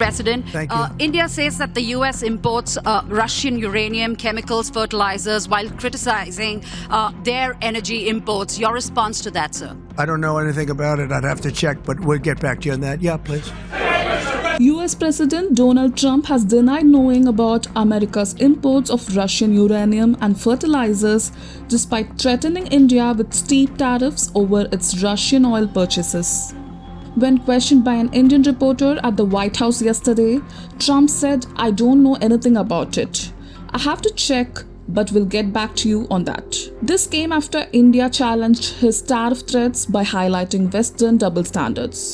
President. Thank you. India says that the U.S. imports Russian uranium, chemicals, fertilizers, while criticizing their energy imports. Your response to that, sir? I don't know anything about it. I'd have to check, but we'll get back to you on that. Yeah, please. US President Donald Trump has denied knowing about America's imports of Russian uranium and fertilizers despite threatening India with steep tariffs over its Russian oil purchases. When questioned by an Indian reporter at the White House yesterday, Trump said, "I don't know anything about it. I have to check, but we'll get back to you on that." This came after India challenged his tariff threats by highlighting Western double standards.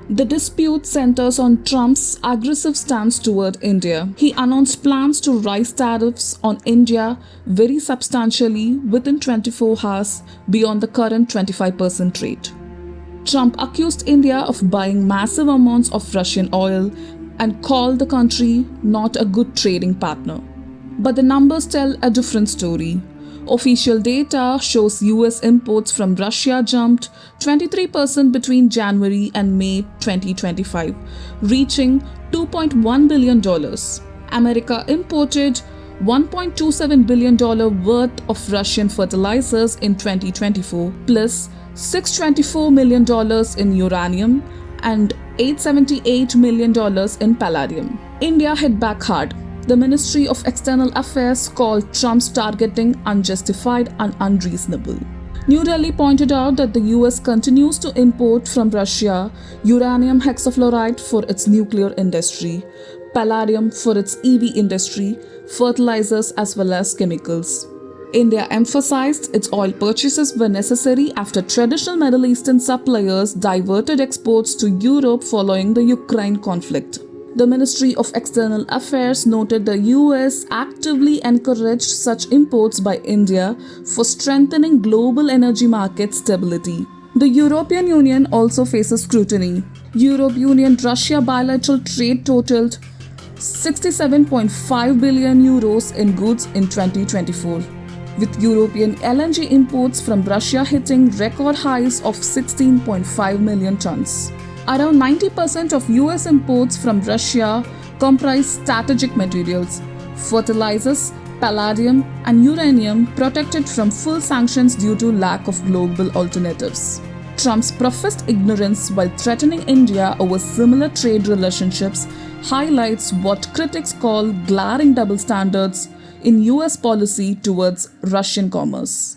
The dispute centers on Trump's aggressive stance toward India. He announced plans to raise tariffs on India very substantially within 24 hours beyond the current 25% rate. Trump accused India of buying massive amounts of Russian oil and called the country not a good trading partner. But the numbers tell a different story. Official data shows US imports from Russia jumped 23% between January and May 2025, reaching $2.1 billion. America imported $1.27 billion worth of Russian fertilizers in 2024, plus $624 million in uranium and $878 million in palladium. India hit back hard. The Ministry of External Affairs called Trump's targeting unjustified and unreasonable. New Delhi pointed out that the US continues to import from Russia uranium hexafluoride for its nuclear industry, palladium for its EV industry, fertilizers as well as chemicals. India emphasized its oil purchases were necessary after traditional Middle Eastern suppliers diverted exports to Europe following the Ukraine conflict. The Ministry of External Affairs noted the US actively encouraged such imports by India for strengthening global energy market stability. The European Union also faces scrutiny. European Union-Russia bilateral trade totaled 67.5 billion euros in goods in 2024, with European LNG imports from Russia hitting record highs of 16.5 million tons. Around 90% of US imports from Russia comprise strategic materials, fertilizers, palladium, and uranium protected from full sanctions due to lack of global alternatives. Trump's professed ignorance while threatening India over similar trade relationships highlights what critics call glaring double standards in US policy towards Russian commerce.